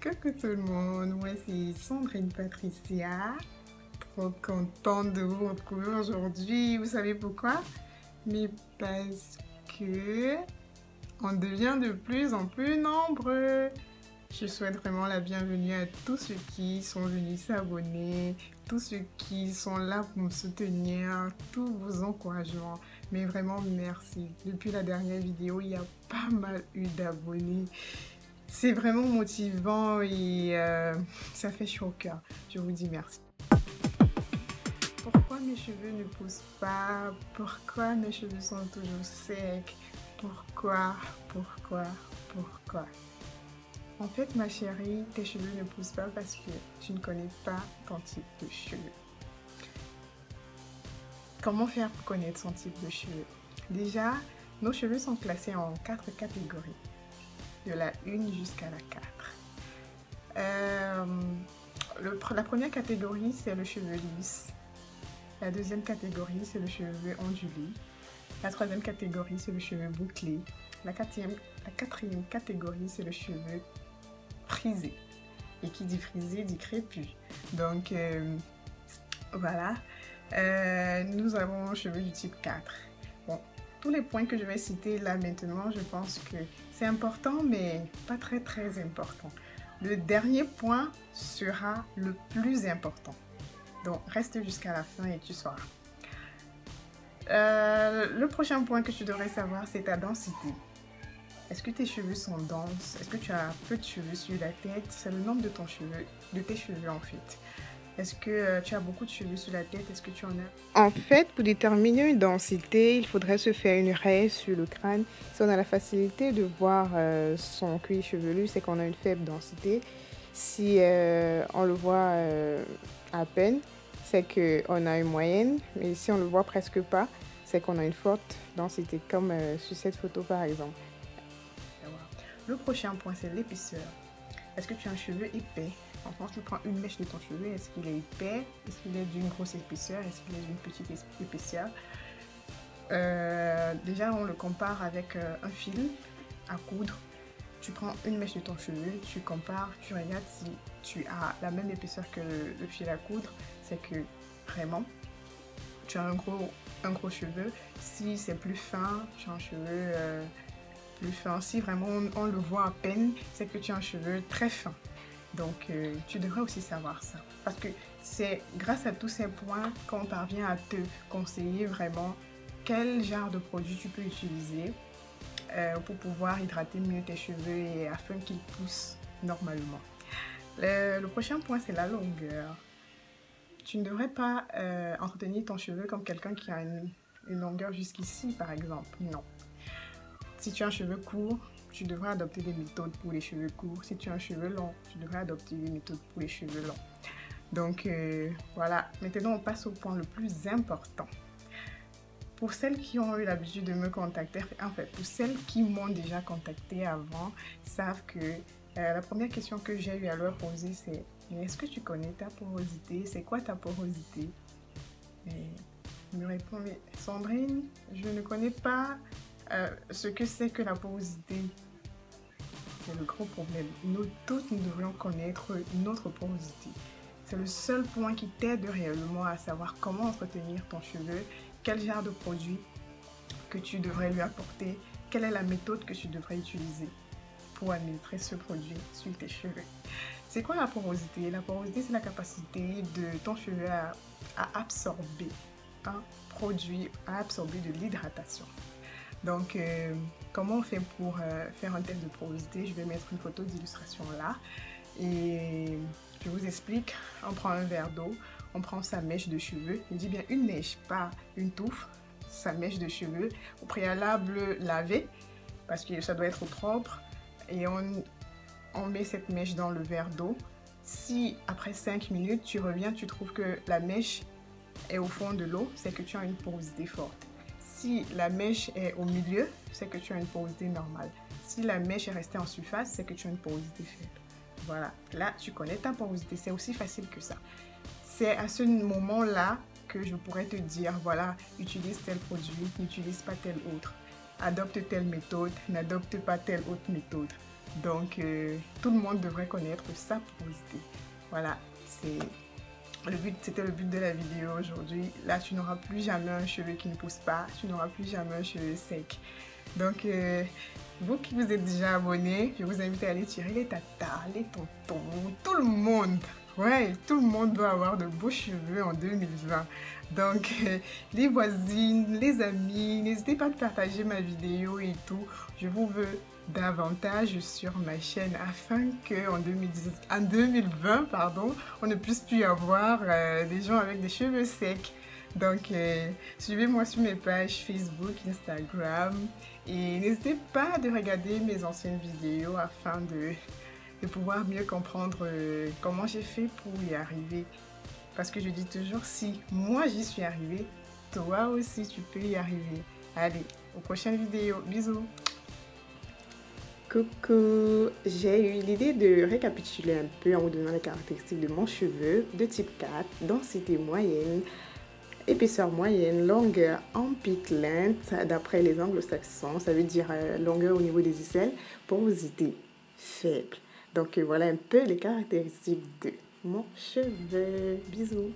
Coucou tout le monde, moi c'est Sandrine Patricia, trop contente de vous retrouver aujourd'hui. Vous savez pourquoi? Mais parce que on devient de plus en plus nombreux. Je souhaite vraiment la bienvenue à tous ceux qui sont venus s'abonner, tous ceux qui sont là pour me soutenir, tous vos encouragements. Mais vraiment merci. Depuis la dernière vidéo, il y a pas mal eu d'abonnés. C'est vraiment motivant et ça fait chaud au cœur. Je vous dis merci. Pourquoi mes cheveux ne poussent pas? Pourquoi mes cheveux sont toujours secs? Pourquoi? En fait, ma chérie, tes cheveux ne poussent pas parce que tu ne connais pas ton type de cheveux. Comment faire pour connaître son type de cheveux? Déjà, nos cheveux sont classés en 4 catégories. De la 1 jusqu'à la 4. La première catégorie, c'est le cheveu lisse. La deuxième catégorie, c'est le cheveu ondulé. La troisième catégorie, c'est le cheveu bouclé. La quatrième catégorie, c'est le cheveu frisé. Et qui dit frisé, dit crépus. Donc, voilà. Nous avons un cheveu du type 4. Bon, tous les points que je vais citer là maintenant, je pense que c'est important, mais pas très important. Le dernier point sera le plus important. Donc, reste jusqu'à la fin et tu sauras. Le prochain point que tu devrais savoir, c'est ta densité. Est-ce que tes cheveux sont denses? Est-ce que tu as peu de cheveux sur la tête? C'est le nombre de tes cheveux en fait. Est-ce que tu as beaucoup de cheveux sur la tête? Est-ce que tu en as? En fait, pour déterminer une densité, il faudrait se faire une raie sur le crâne. Si on a la facilité de voir son cuir chevelu, c'est qu'on a une faible densité. Si on le voit à peine, c'est qu'on a une moyenne. Mais si on le voit presque pas, c'est qu'on a une forte densité, comme sur cette photo par exemple. Le prochain point, c'est l'épaisseur. Est-ce que tu as un cheveu épais? Enfin, tu prends une mèche de ton cheveu, est-ce qu'il est épais? Est-ce qu'il est d'une grosse épaisseur? Est-ce qu'il est d'une petite épaisseur? Déjà, on le compare avec un fil à coudre. Tu prends une mèche de ton cheveu, tu compares, tu regardes si tu as la même épaisseur que le fil à coudre. C'est que vraiment, tu as un gros cheveu. Si c'est plus fin, tu as un cheveu plus fin. Si vraiment on le voit à peine, c'est que tu as un cheveu très fin. Donc, tu devrais aussi savoir ça. Parce que c'est grâce à tous ces points qu'on parvient à te conseiller vraiment quel genre de produit tu peux utiliser pour pouvoir hydrater mieux tes cheveux et afin qu'ils poussent normalement. Le prochain point, c'est la longueur. Tu ne devrais pas entretenir ton cheveu comme quelqu'un qui a une longueur jusqu'ici, par exemple. Non. Si tu as un cheveu court, tu devrais adopter des méthodes pour les cheveux courts. Si tu as un cheveu long, tu devrais adopter des méthodes pour les cheveux longs. Donc, voilà. Maintenant, on passe au point le plus important. Pour celles qui ont eu l'habitude de me contacter, en fait, pour celles qui m'ont déjà contacté avant, savent que la première question que j'ai eu à leur poser, c'est « Est-ce que tu connais ta porosité? C'est quoi ta porosité ?» Et ils me répondent « Mais Sandrine, je ne connais pas ce que c'est que la porosité. » C'est le gros problème. Nous tous, nous devrions connaître notre porosité. C'est le seul point qui t'aide réellement à savoir comment entretenir ton cheveu, quel genre de produit que tu devrais lui apporter, quelle est la méthode que tu devrais utiliser pour administrer ce produit sur tes cheveux. C'est quoi la porosité? La porosité, c'est la capacité de ton cheveu à absorber un produit, à absorber de l'hydratation. Donc, comment on fait pour faire un test de porosité? Je vais mettre une photo d'illustration là et je vous explique. On prend un verre d'eau, on prend sa mèche de cheveux, je dis bien une mèche, pas une touffe, sa mèche de cheveux, au préalable lavée parce que ça doit être propre et on met cette mèche dans le verre d'eau. Si après 5 minutes tu reviens, tu trouves que la mèche est au fond de l'eau, c'est que tu as une porosité forte. Si la mèche est au milieu, c'est que tu as une porosité normale. Si la mèche est restée en surface, c'est que tu as une porosité faible. Voilà, là tu connais ta porosité, c'est aussi facile que ça. C'est à ce moment-là que je pourrais te dire, voilà, utilise tel produit, n'utilise pas tel autre. Adopte telle méthode, n'adopte pas telle autre méthode. Donc, tout le monde devrait connaître sa porosité. Voilà, c'était le but de la vidéo aujourd'hui. Là, tu n'auras plus jamais un cheveu qui ne pousse pas. Tu n'auras plus jamais un cheveu sec. Donc, vous qui vous êtes déjà abonnés, je vous invite à aller tirer les tatas, les tontons, tout le monde. Ouais, tout le monde doit avoir de beaux cheveux en 2020. Donc, les voisines, les amis, n'hésitez pas à partager ma vidéo et tout. Je vous veux davantage sur ma chaîne afin qu'en 2020, pardon, on ne puisse plus avoir des gens avec des cheveux secs. Donc, suivez-moi sur mes pages Facebook, Instagram et n'hésitez pas de regarder mes anciennes vidéos afin de pouvoir mieux comprendre comment j'ai fait pour y arriver. Parce que je dis toujours, si moi j'y suis arrivée, toi aussi tu peux y arriver. Allez, aux prochaines vidéos. Bisous! Coucou, j'ai eu l'idée de récapituler un peu en vous donnant les caractéristiques de mon cheveu de type 4, densité moyenne, épaisseur moyenne, longueur en peak length d'après les anglo-saxons, ça veut dire longueur au niveau des aisselles, porosité faible. Donc voilà un peu les caractéristiques de mon cheveu. Bisous!